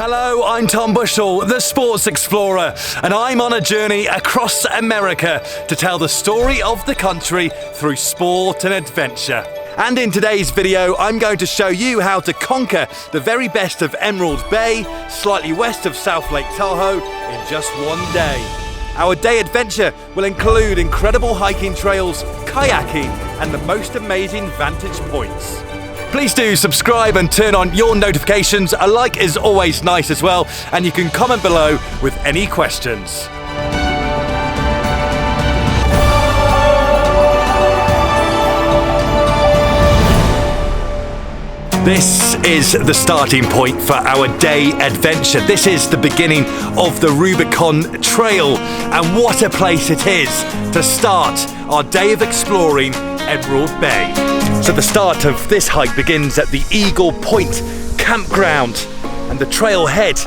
Hello, I'm Tom Bushell, the Sports Explorer, and I'm on a journey across America to tell the story of the country through sport and adventure. And in today's video, I'm going to show you how to conquer the very best of Emerald Bay, slightly west of South Lake Tahoe, in just one day. Our day adventure will include incredible hiking trails, kayaking, and the most amazing vantage points. Please do subscribe and turn on your notifications. A like is always nice as well, and you can comment below with any questions. This is the starting point for our day adventure. This is the beginning of the Rubicon Trail, and what a place it is to start our day of exploring Emerald Bay. So the start of this hike begins at the Eagle Point campground, and the trailhead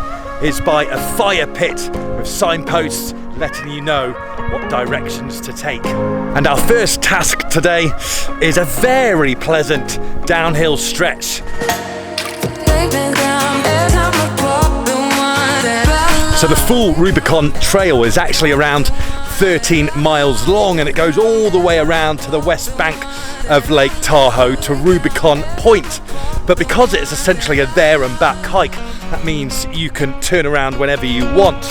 is by a fire pit with signposts letting you know what directions to take. And our first task today is a very pleasant downhill stretch. So the full Rubicon Trail is actually around 13 miles long, and it goes all the way around to the west bank of Lake Tahoe to Rubicon Point. But because it's essentially a there and back hike, that means you can turn around whenever you want.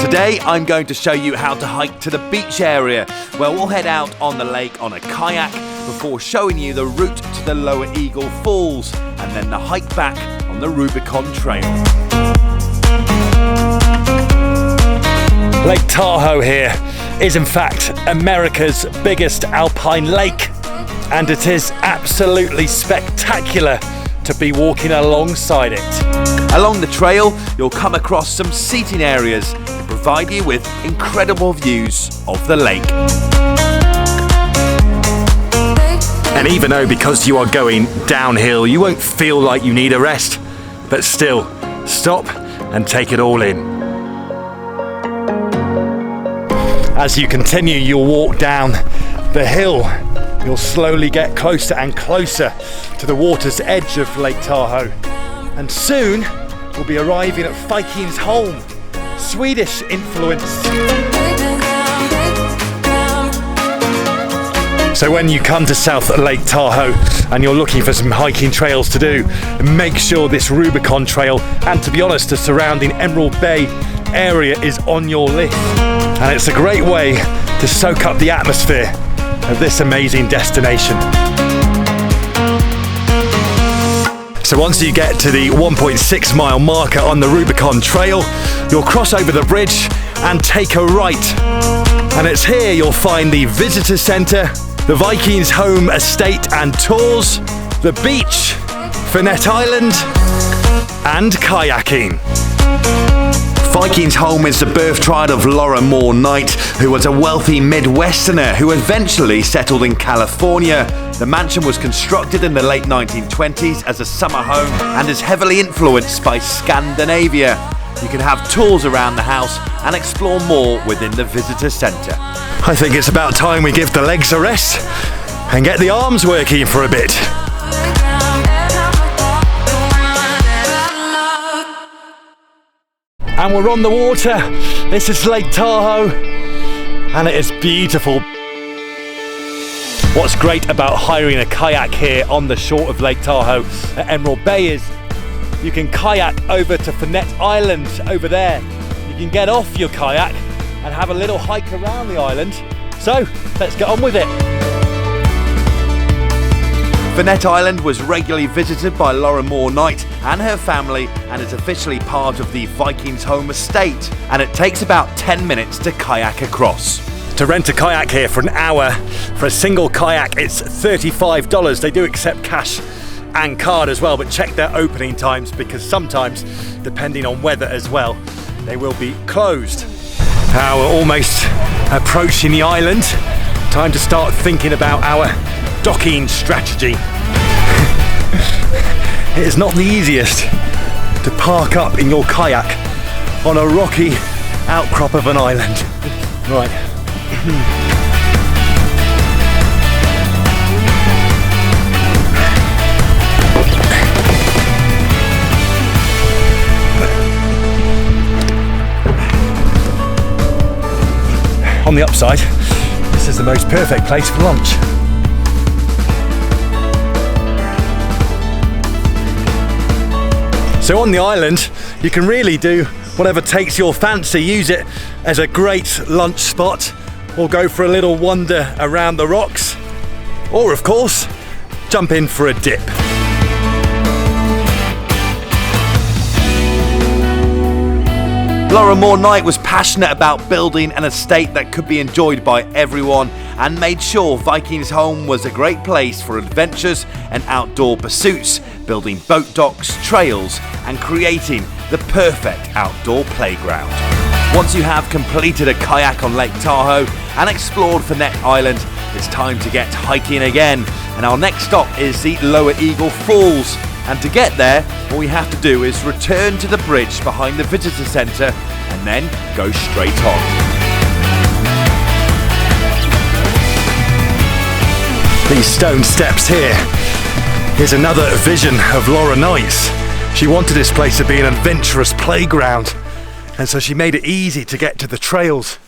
Today I'm going to show you how to hike to the beach area, where we'll head out on the lake on a kayak before showing you the route to the Lower Eagle Falls, and then the hike back on the Rubicon Trail. Lake Tahoe here is in fact America's biggest alpine lake, and it is absolutely spectacular to be walking alongside it. Along the trail, you'll come across some seating areas that provide you with incredible views of the lake. And even though because you are going downhill, you won't feel like you need a rest, but still, stop and take it all in. As you continue your walk down the hill, you'll slowly get closer and closer to the water's edge of Lake Tahoe. And soon, we'll be arriving at Viking's home, Swedish influence. So when you come to South Lake Tahoe and you're looking for some hiking trails to do, make sure this Rubicon Trail, and to be honest, the surrounding Emerald Bay area is on your list. And it's a great way to soak up the atmosphere of this amazing destination. So once you get to the 1.6 mile marker on the Rubicon Trail, you'll cross over the bridge and take a right. And it's here you'll find the visitor centre, the Vikings home estate and tours, the beach, Fannette Island, and kayaking. Vikings home is the birthright of Laura Moore Knight, who was a wealthy Midwesterner who eventually settled in California. The mansion was constructed in the late 1920s as a summer home and is heavily influenced by Scandinavia. You can have tours around the house and explore more within the visitor centre. I think it's about time we give the legs a rest and get the arms working for a bit. And we're on the water. This is Lake Tahoe, and it is beautiful. What's great about hiring a kayak here on the shore of Lake Tahoe at Emerald Bay is you can kayak over to Fannette Island over there. You can get off your kayak and have a little hike around the island. So let's get on with it. Fannette Island was regularly visited by Laura Moore Knight and her family, and is officially part of the Vikings home estate, and it takes about 10 minutes to kayak across. To rent a kayak here for an hour, for a single kayak it's $35. They do accept cash and card as well, but check their opening times because sometimes, depending on weather as well, they will be closed. Now we're almost approaching the island. Time to start thinking about our docking strategy. It is not the easiest to park up in your kayak on a rocky outcrop of an island. Right. on the upside, this is the most perfect place for lunch. So on the island, you can really do whatever takes your fancy. Use it as a great lunch spot, or go for a little wander around the rocks, or of course, jump in for a dip. Laura Moore Knight was passionate about building an estate that could be enjoyed by everyone, and made sure Viking's Home was a great place for adventures and outdoor pursuits, building boat docks, trails, and creating the perfect outdoor playground. Once you have completed a kayak on Lake Tahoe and explored Fannette Island, it's time to get hiking again. And our next stop is the Lower Eagle Falls. And to get there, all we have to do is return to the bridge behind the visitor centre and then go straight on. These stone steps here. Here's another vision of Laura Knight's. She wanted this place to be an adventurous playground, and so she made it easy to get to the trails.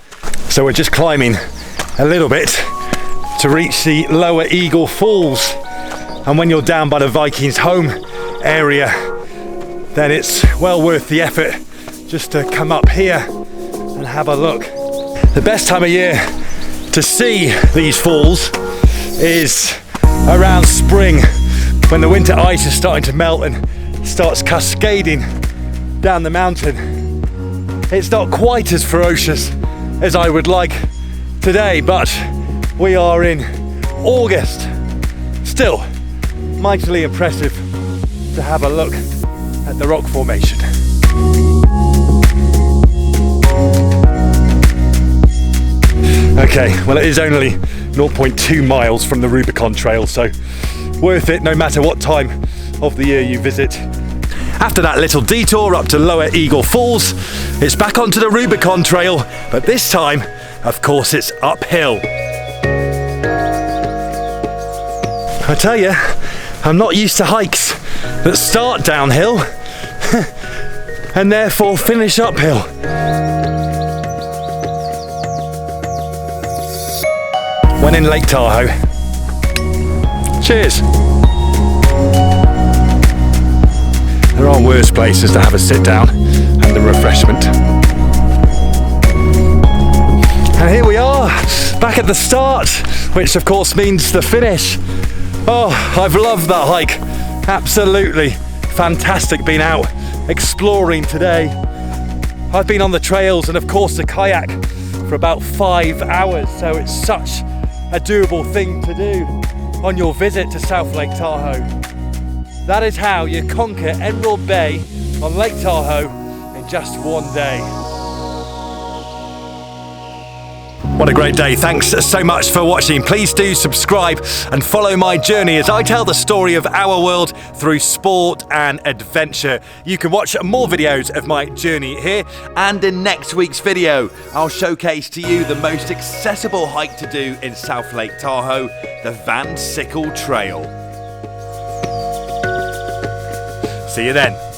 So we're just climbing a little bit to reach the Lower Eagle Falls. And when you're down by the Viking's Home area, then it's well worth the effort just to come up here and have a look. The best time of year to see these falls is around spring, when the winter ice is starting to melt and starts cascading down the mountain. It's not quite as ferocious as I would like today, but we are in August. Still, mightily impressive to have a look at the rock formation. Okay, well, it is only 0.2 miles from the Rubicon Trail, so worth it no matter what time of the year you visit. After that little detour up to Lower Eagle Falls, it's back onto the Rubicon Trail, but this time, of course, it's uphill. I tell you, I'm not used to hikes that start downhill and therefore finish uphill. When in Lake Tahoe, cheers. There are worse places to have a sit down and a refreshment. And here we are, back at the start, which of course means the finish. Oh, I've loved that hike. Absolutely fantastic being out exploring today. I've been on the trails and of course the kayak for about 5 hours, so it's such a doable thing to do on your visit to South Lake Tahoe. That is how you conquer Emerald Bay on Lake Tahoe in just one day. What a great day. Thanks so much for watching. Please do subscribe and follow my journey as I tell the story of our world through sport and adventure. You can watch more videos of my journey here, and in next week's video, I'll showcase to you the most accessible hike to do in South Lake Tahoe, the Van Sickle Trail. See you then.